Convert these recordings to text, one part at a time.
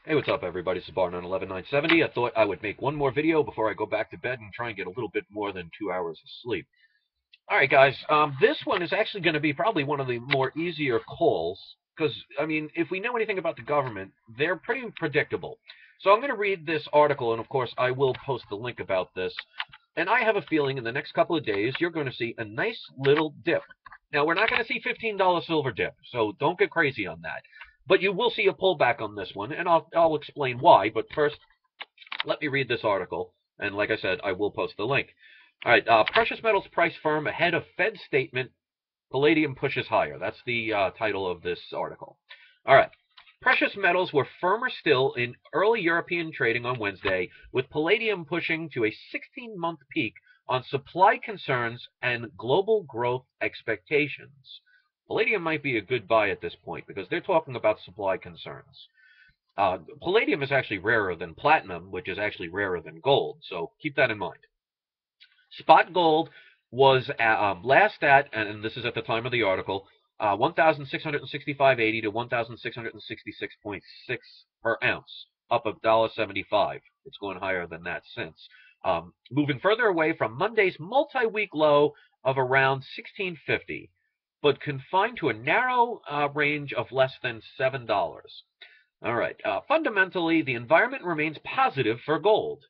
Hey, what's up, everybody? This is Bar911970. I thought I would make one more video before I go back to bed and try and get a little bit more than 2 hours of sleep. All right, guys. This one is actually going to be probably one of the more easier calls because, I mean, if we know anything about the government, they're pretty predictable. So I'm going to read this article, and of course, I will post the link about this. And I have a feeling in the next couple of days, you're going to see a nice little dip. Now, we're not going to see $15 silver dip, so don't get crazy on that. But you will see a pullback on this one, and I'll explain why. But first, let me read this article, and like I said, I will post the link. All right, precious metals price firm ahead of Fed statement, palladium pushes higher. That's the title of this article. All right. Precious metals were firmer still in early European trading on Wednesday, with palladium pushing to a 16-month peak on supply concerns and global growth expectations. Palladium might be a good buy at this point because they're talking about supply concerns. Palladium is actually rarer than platinum, which is actually rarer than gold, so keep that in mind. Spot gold was last at, and this is at the time of the article, 1,665.80 to 1,666.6 per ounce, up $1.75. It's going higher than that since. Moving further away from Monday's multi-week low of around 1,650, but confined to a narrow range of less than $7. All right. Fundamentally, the environment remains positive for gold.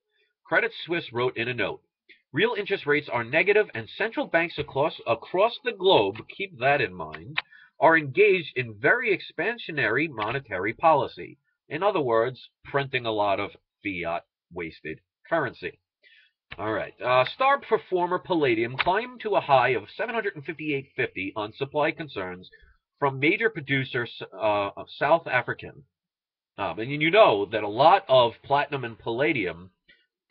Credit Suisse wrote in a note. Real interest rates are negative, and central banks across the globe, keep that in mind, are engaged in very expansionary monetary policy. In other words, printing a lot of fiat-wasted currency. All right. Star performer palladium climbed to a high of 758.50 on supply concerns from major producer South African. And you know that a lot of platinum and palladium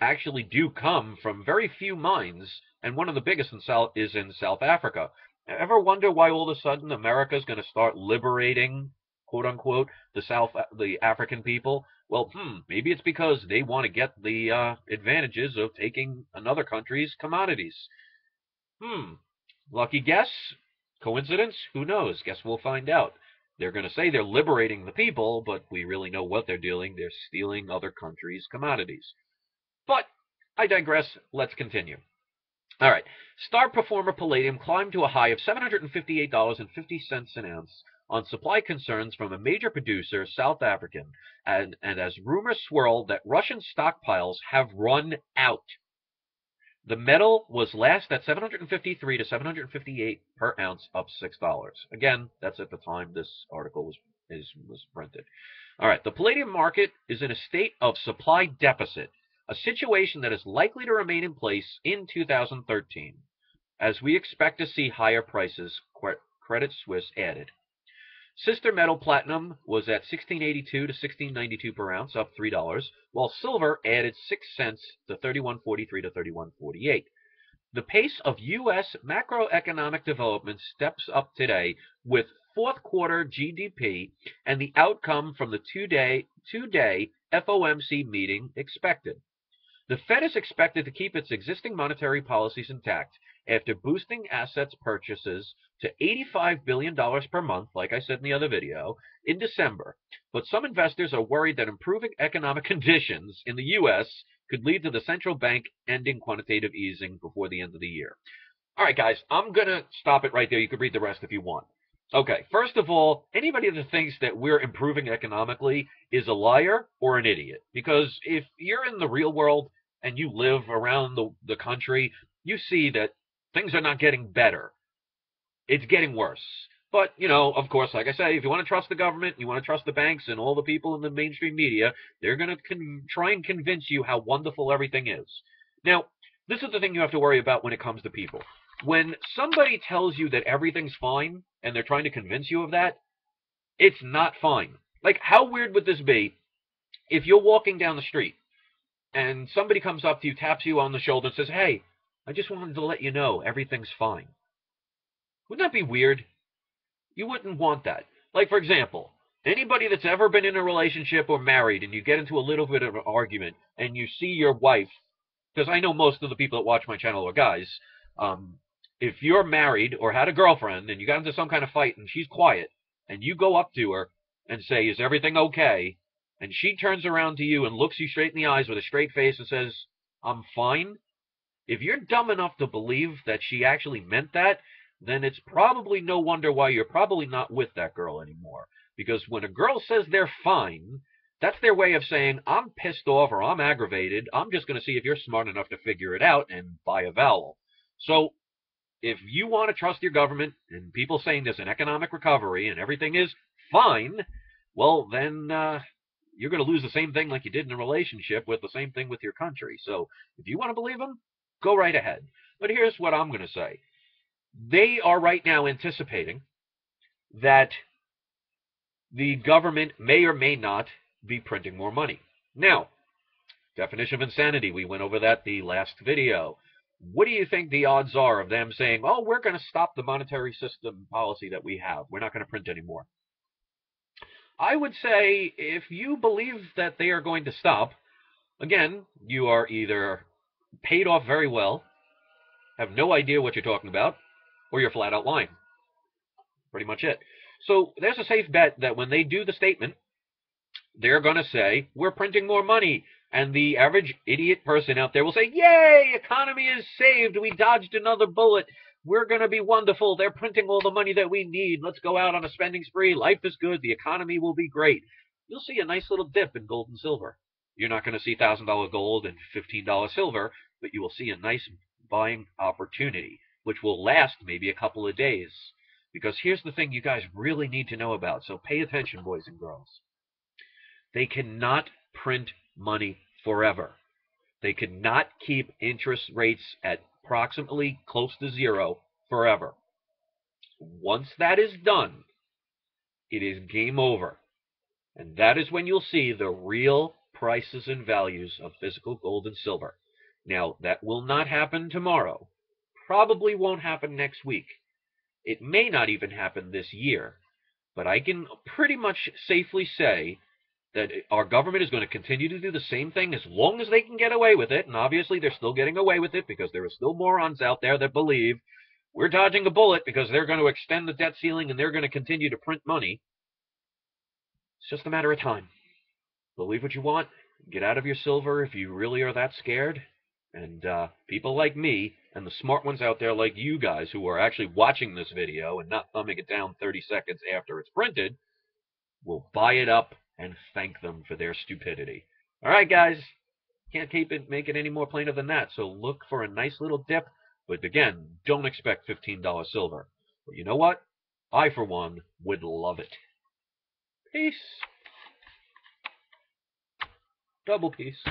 actually do come from very few mines, and one of the biggest is in South Africa. Ever wonder why all of a sudden America is going to start liberating, quote unquote, the African people? Well, maybe it's because they want to get the advantages of taking another country's commodities. Lucky guess? Coincidence? Who knows? Guess we'll find out. They're going to say they're liberating the people, but we really know what they're doing. They're stealing other countries' commodities. But I digress. Let's continue. All right. Star performer palladium climbed to a high of $758.50 an ounce on supply concerns from a major producer, South African, and as rumors swirl that Russian stockpiles have run out. The metal was last at 753 to 758 per ounce, up $6. Again, that's at the time this article was printed. All right. The palladium market is in a state of supply deficit, a situation that is likely to remain in place in 2013, as we expect to see higher prices, Credit Suisse added. Sister metal platinum was at 1682 to 1692 per ounce, up $3, while silver added 6 cents to 31.43 to 31.48. The pace of U.S. macroeconomic development steps up today with fourth quarter GDP and the outcome from the two-day FOMC meeting expected. The Fed is expected to keep its existing monetary policies intact after boosting assets purchases to $85 billion per month, like I said in the other video, in December. But some investors are worried that improving economic conditions in the U.S. could lead to the central bank ending quantitative easing before the end of the year. All right, guys, I'm going to stop it right there. You can read the rest if you want. Okay, first of all, anybody that thinks that we're improving economically is a liar or an idiot. Because if you're in the real world and you live around the country, you see that things are not getting better. It's getting worse. But, you know, of course, like I say, if you want to trust the government, you want to trust the banks and all the people in the mainstream media, they're going to try and convince you how wonderful everything is. Now, this is the thing you have to worry about when it comes to people. When somebody tells you that everything's fine and they're trying to convince you of that, it's not fine. Like, how weird would this be if you're walking down the street and somebody comes up to you, taps you on the shoulder, and says, "Hey, I just wanted to let you know everything's fine." Wouldn't that be weird? You wouldn't want that. Like, for example, anybody that's ever been in a relationship or married and you get into a little bit of an argument and you see your wife, because I know most of the people that watch my channel are guys, if you're married or had a girlfriend and you got into some kind of fight and she's quiet and you go up to her and say, "Is everything okay?" and she turns around to you and looks you straight in the eyes with a straight face and says, "I'm fine," if you're dumb enough to believe that she actually meant that, then it's probably no wonder why you're probably not with that girl anymore. Because when a girl says they're fine, that's their way of saying, "I'm pissed off or I'm aggravated. I'm just going to see if you're smart enough to figure it out and buy a vowel." So if you want to trust your government and people saying there's an economic recovery and everything is fine, well, then you're going to lose the same thing like you did in a relationship with the same thing with your country. So if you want to believe them, go right ahead. But here's what I'm going to say. They are right now anticipating that the government may or may not be printing more money. Now, definition of insanity, we went over that the last video. What do you think the odds are of them saying, "Oh, we're going to stop the monetary system policy that we have. We're not going to print anymore"? I would say if you believe that they are going to stop, again, you are either paid off very well, have no idea what you're talking about, or you're flat out lying. Pretty much it. So there's a safe bet that when they do the statement, they're going to say, "We're printing more money." And the average idiot person out there will say, "Yay, economy is saved. We dodged another bullet. We're going to be wonderful. They're printing all the money that we need. Let's go out on a spending spree. Life is good. The economy will be great." You'll see a nice little dip in gold and silver. You're not going to see $1,000 gold and $15 silver, but you will see a nice buying opportunity, which will last maybe a couple of days. Because here's the thing you guys really need to know about. So pay attention, boys and girls. They cannot print money forever. They cannot keep interest rates at approximately close to zero forever. Once that is done, it is game over. And that is when you'll see the real prices and values of physical gold and silver. Now, that will not happen tomorrow. Probably won't happen next week. It may not even happen this year. But I can pretty much safely say that our government is going to continue to do the same thing as long as they can get away with it. And obviously, they're still getting away with it because there are still morons out there that believe we're dodging a bullet because they're going to extend the debt ceiling and they're going to continue to print money. It's just a matter of time. Believe what you want. Get out of your silver if you really are that scared. And people like me and the smart ones out there like you guys who are actually watching this video and not thumbing it down 30 seconds after it's printed will buy it up and thank them for their stupidity. All right, guys. Can't keep it, make it any more plainer than that. So look for a nice little dip. But again, don't expect $15 silver. But you know what? I, for one, would love it. Peace. Double peace.